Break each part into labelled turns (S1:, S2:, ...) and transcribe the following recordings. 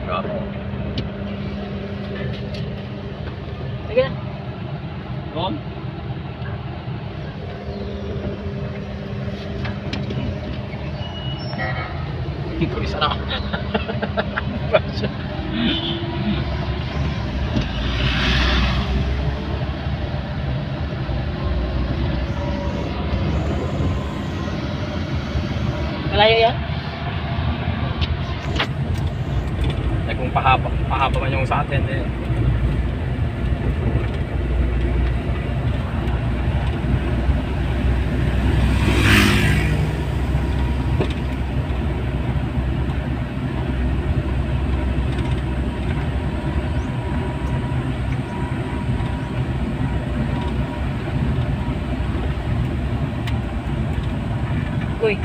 S1: Grabe.
S2: Sige na.
S1: Doon? Isa na.
S2: Malayo yan?
S1: Eh kung pahaba man yung sa atin eh.
S2: Uy.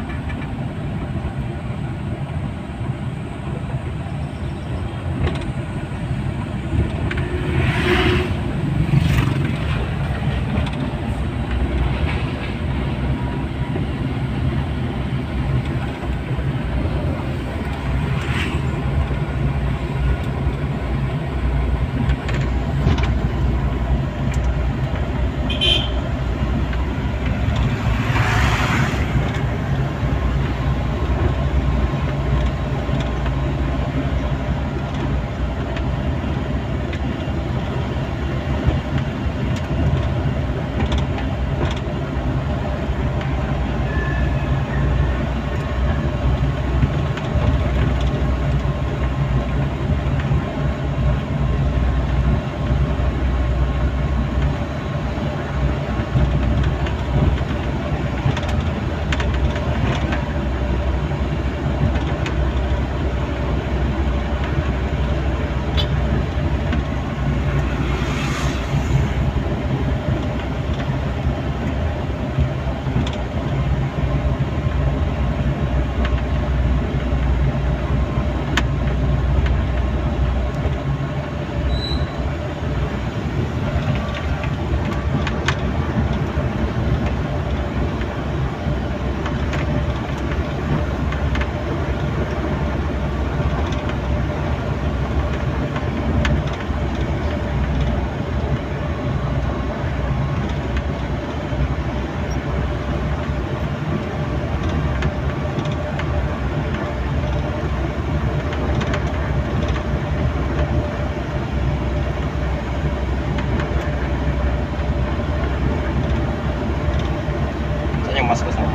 S1: Mas kasama.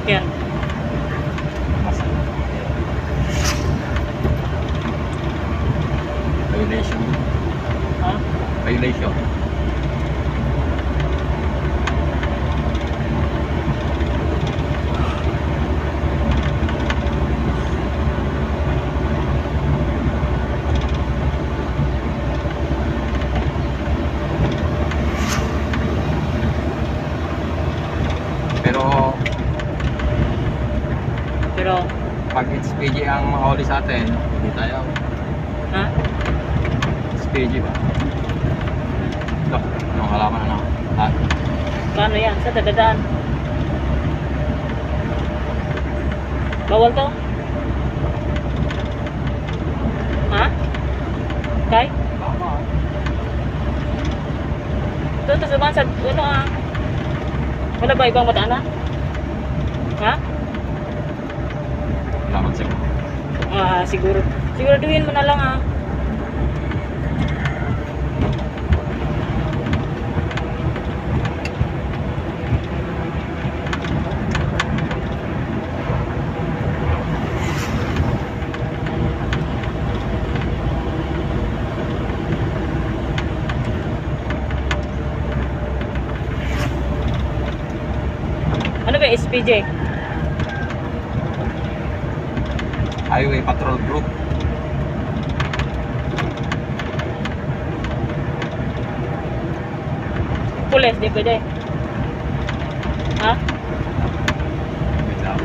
S2: Yan.
S1: Mas. Violation.
S2: Ha?
S1: Violation.
S2: Pero,
S1: Pag HPG ang makahuli sa atin, hindi tayo.
S2: ha?
S1: HPG ba? Ito, anong halaman na ha?
S2: Paano yan? Sa dadaan? Bawal to? Ha? Kay?
S1: Tama.
S2: Doon to sa bansad, ano wala ba ibang madaanan? Ha?
S1: Salamat sa'yo.
S2: Siguro. Siguraduhin mo na lang Ano ba SPJ?
S1: Highway Patrol Group.
S2: Pulis, di pwede. Ha?
S1: Wait lang.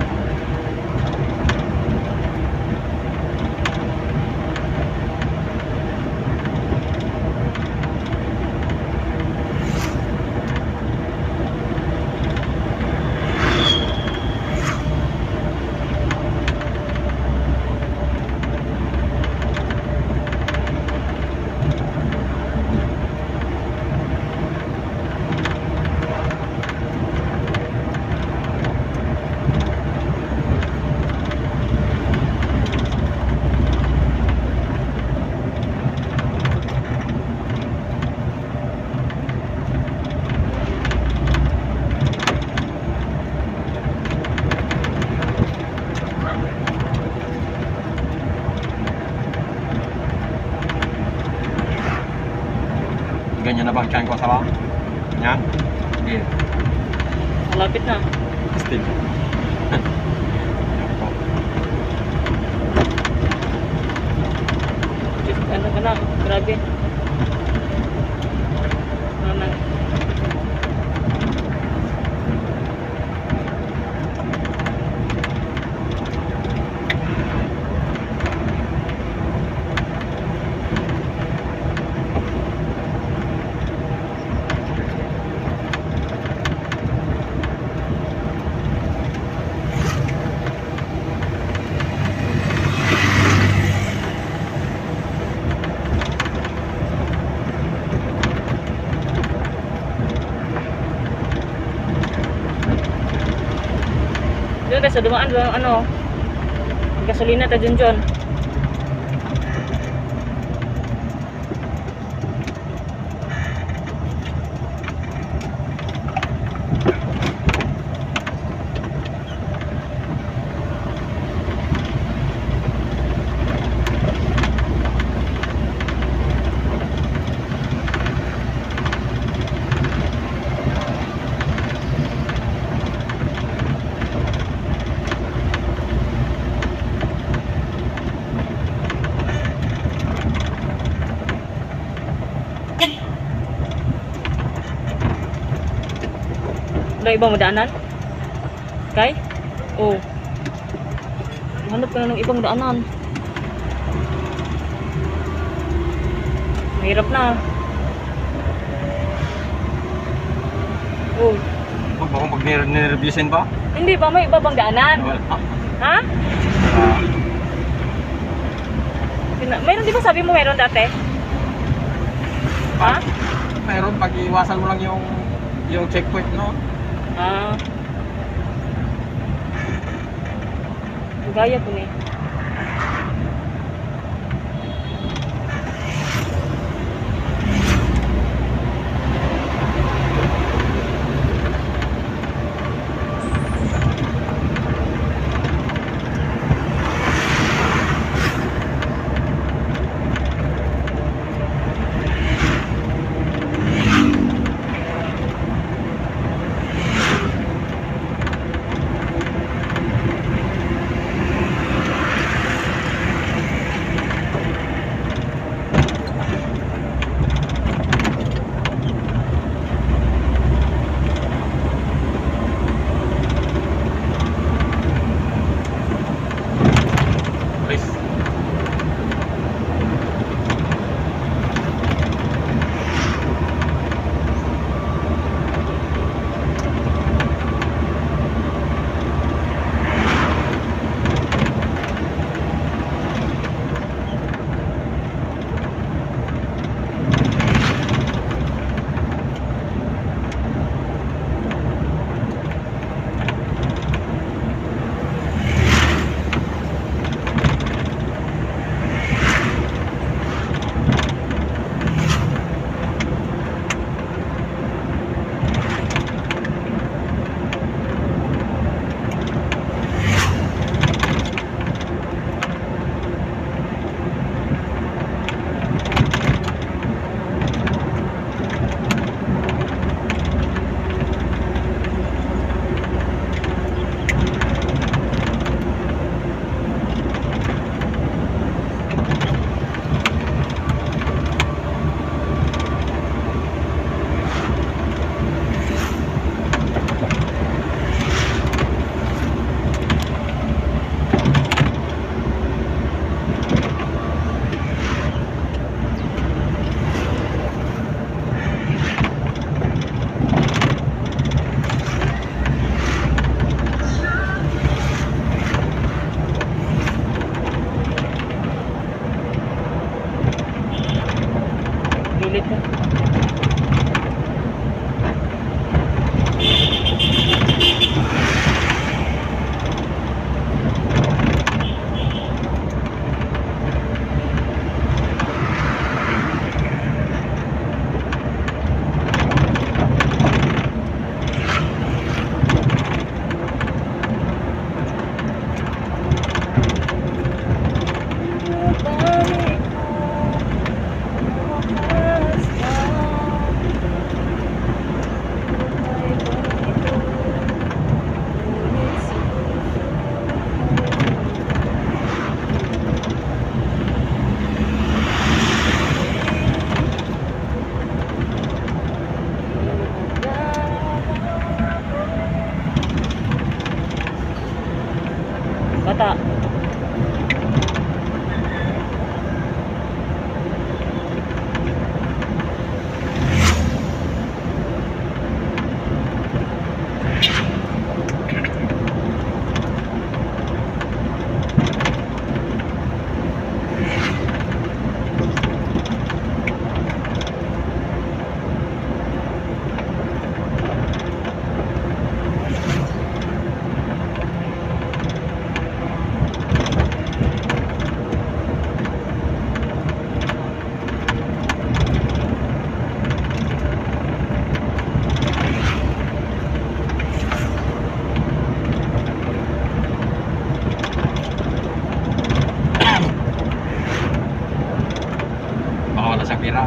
S1: ganyan na bang tiyan ko sa yan? Sige.
S2: Malapit na.
S1: Still.
S2: Ano ka na? Grabe. Ano? Doon guys, sa dumaan doon ano, gasolina ta Junjun. Wala ibang madaanan? Kay? Oo. Hanap ka na ng ibang daanan. Mahirap na. Oo.
S1: Huwag mo akong pag-nervousin ba?
S2: Hindi ba may ibang daanan?
S1: Wala.
S2: Ha? Mayroon di ba sabi mo mayroon dati? Ha?
S1: Meron, pag-iwasan mo lang yung checkpoint, no?
S2: Ah. Gaya po ni. Pilit ka. Balik mo,
S1: pira.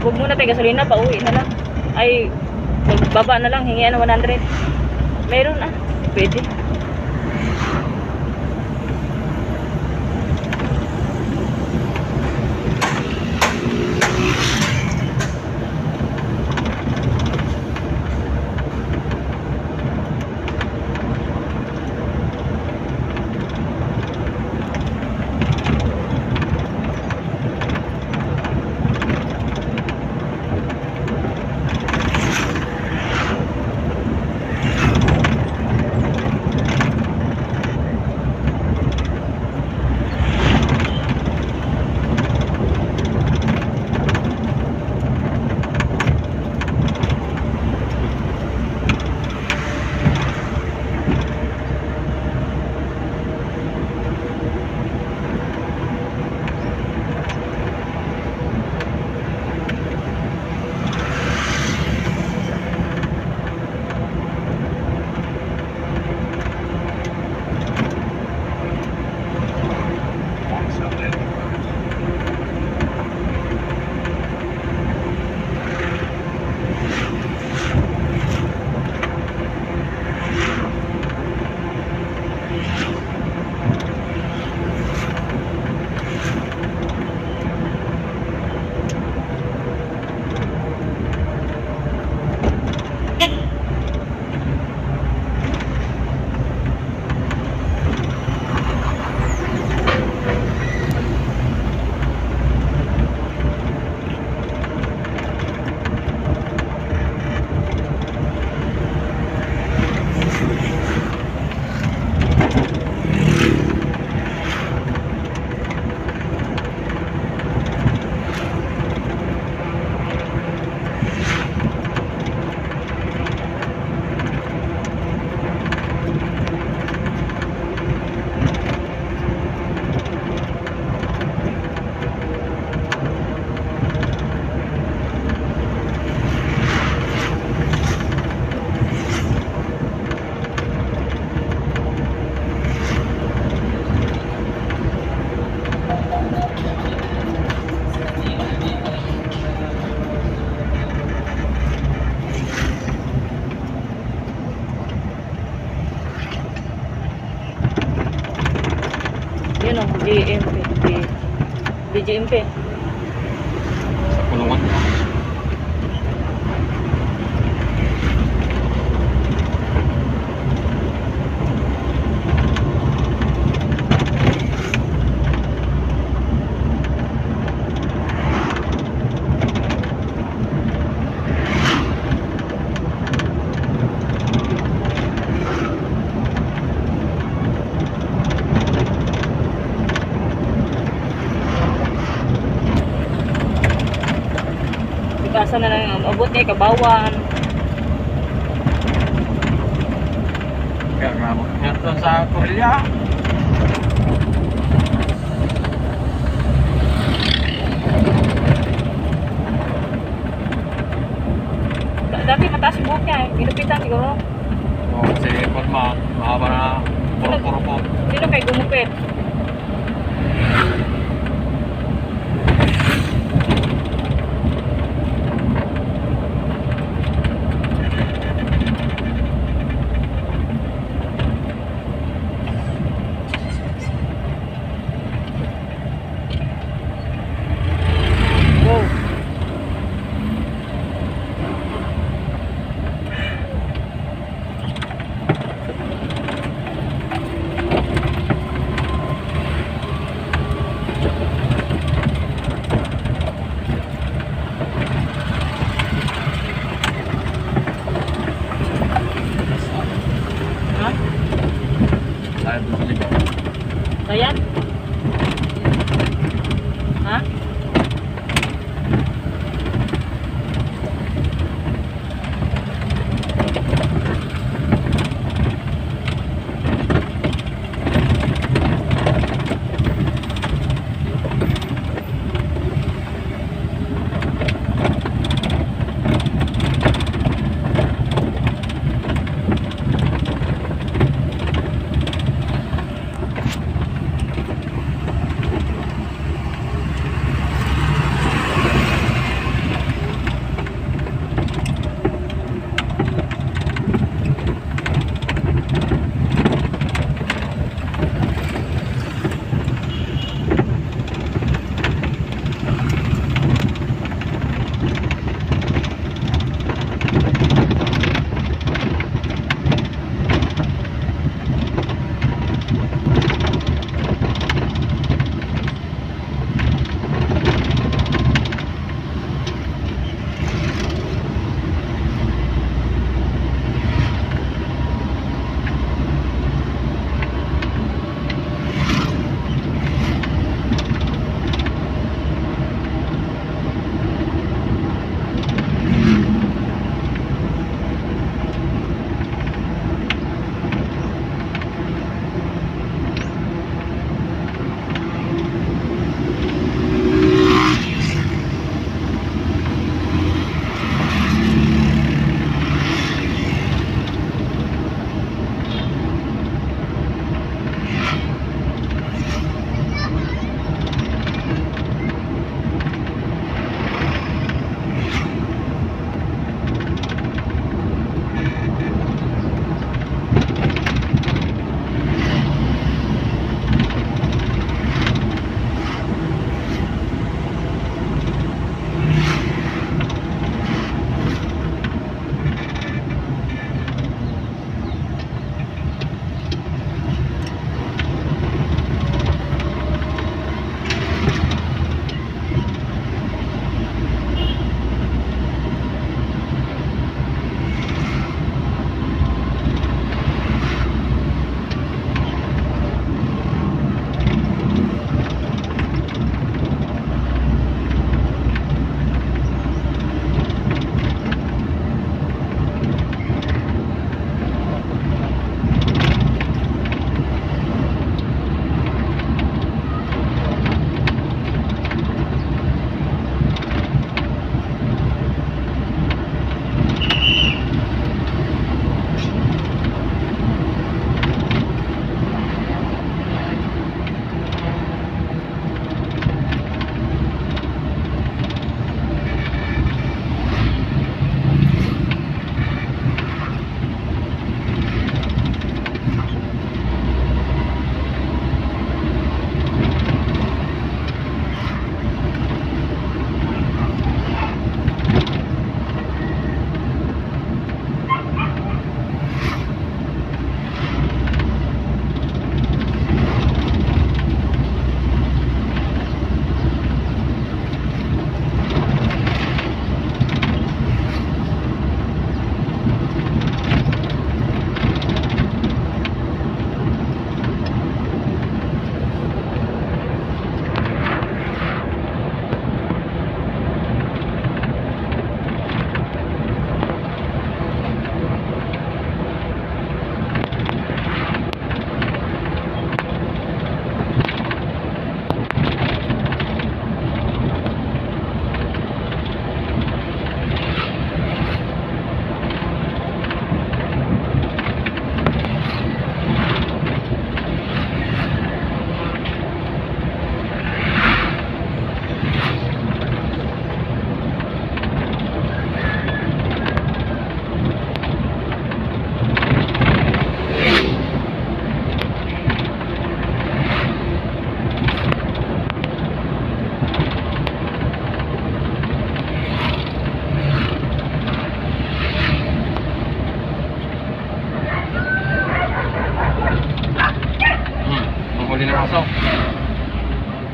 S2: Huwag muna tayo gasolina, pauwi na lang. Ay, magbaba na lang, hingian ng 100. Meron ah, pwede. Yun o, DGMP.
S1: Sa kulungan.
S2: Asa na lang ang abot niya, Kabawan.
S1: Kaya nga mo. Dito sa Korea.
S2: Dati mataas yung buhok niya eh. Ginupitan siguro.
S1: O, kasi Palma, mahaba na puro-puro po.
S2: Sino kay gumupit?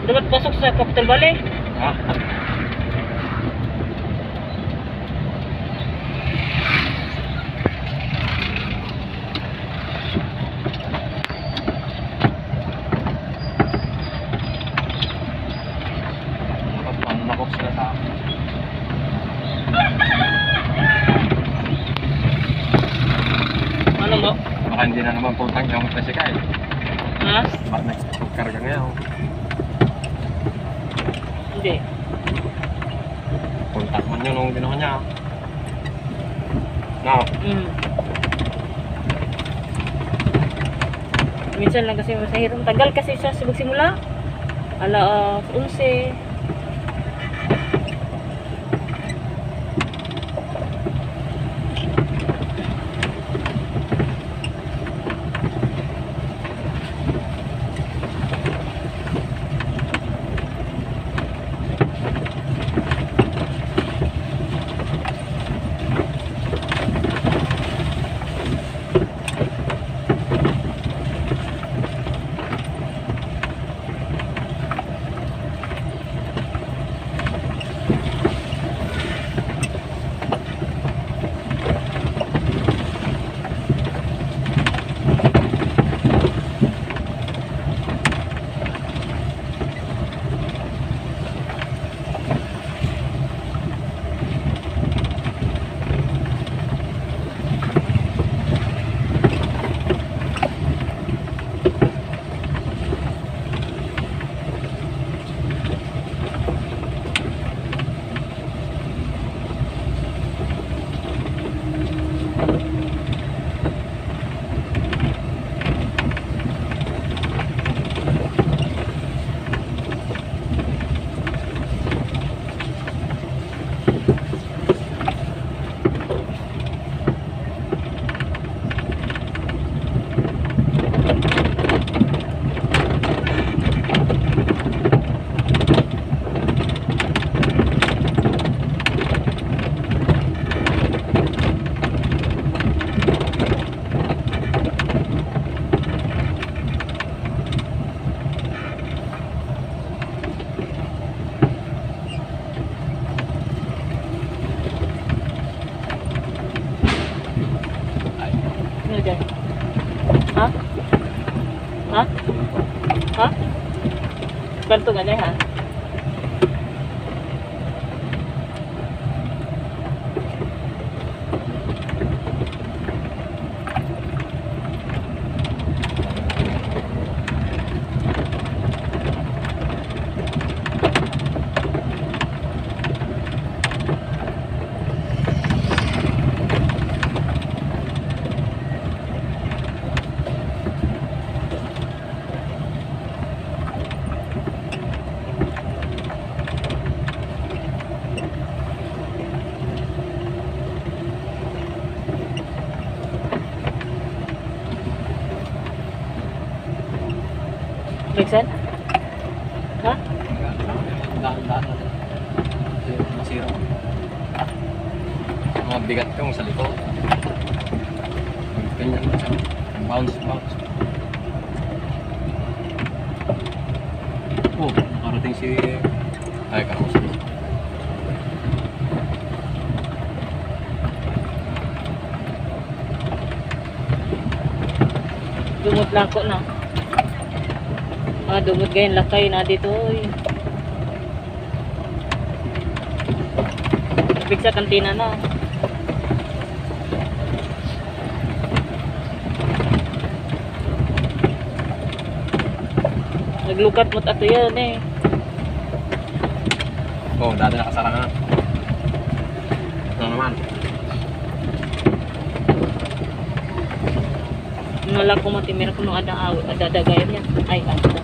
S2: Dapat pasok sa Capital Valley.
S1: Ha? Nakapangakok sila sa akin.
S2: Ano mo?
S1: Baka hindi na naman putang yung tricycle.
S2: Ha?
S1: Baka nagkarga ngayon.
S2: Hindi.
S1: Kontak man yun nung ginawa niya. Now,
S2: Minsan lang kasi masahirong. Tagal kasi siya sa magsimula. 11. Ano dyan? Ha? Ha? Ha? Ganito ganyan ha? Bigsan? Ha?
S1: Dahan-dahan natin. Masira. Mga bigat kong sa likod. Ganyan mo siya. Bounce. Oh, nakarating si... Ay, kausap.
S2: Dumot lang ko na. Dumot gayon lakay na dito. Big sa kantina na. Naglukat mo't ato yan eh.
S1: Oh, dati nakasara na. Ito naman.
S2: Nalak ko matimira ko nung adadagayan yan. Ay, ada.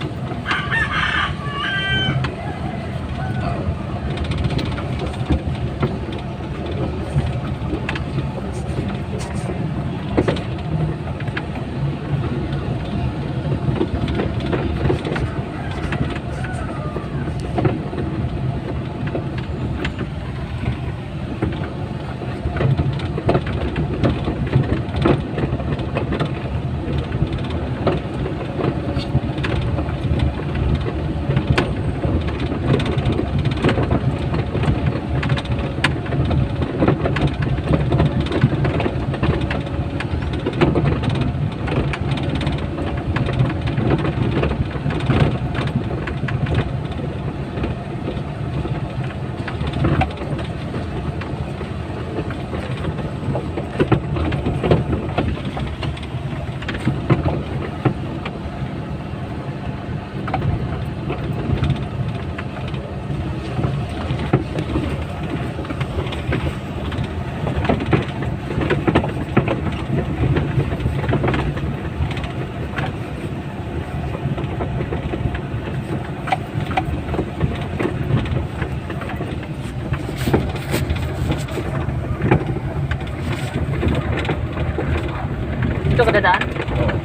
S2: nagdadaan?
S1: Oo.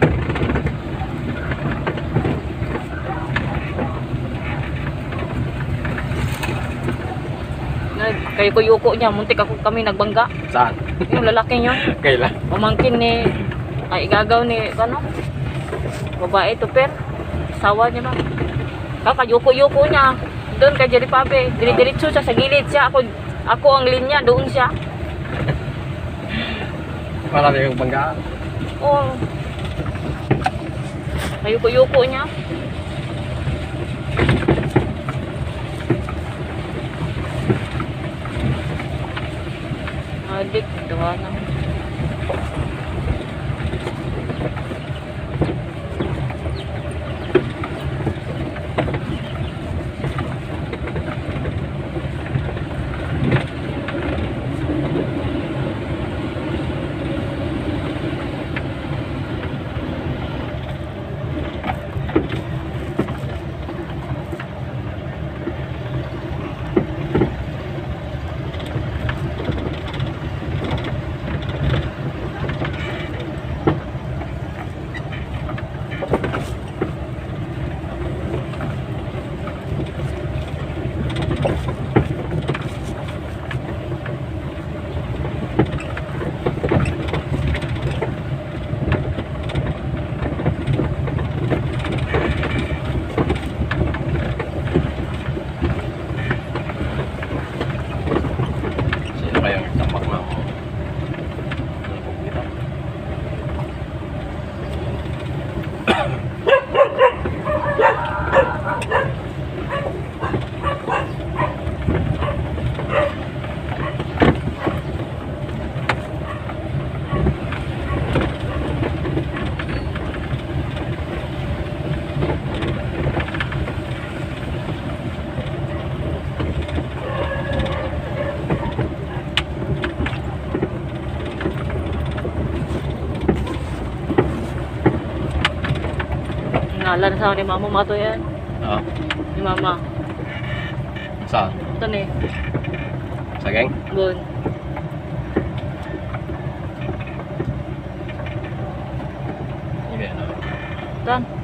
S2: Kayo ko yuko niya, muntik ako kami nagbangga.
S1: Saan?
S2: Yung lalaking yun,
S1: Kailan?
S2: pamangkin ni, ay igagaw ni, ano? Babae to per, sawa niya man. Kakayuko-yuko niya, doon kay Jerry Pabe, dire-diretso siya, sa gilid siya, ako ang linya, doon siya.
S1: Marami yung banggaan.
S2: Oo. Kayuko-yuko niya. Adik, dawa na.
S1: Sino kayang tambak na ako?
S2: Ngalan sa ni mama mo to yan.
S1: Oo.
S2: Ni mama.
S1: Saan?
S2: Ito ni,
S1: Sa gang?
S2: Bon.
S1: Hindi, ano?
S2: Tan.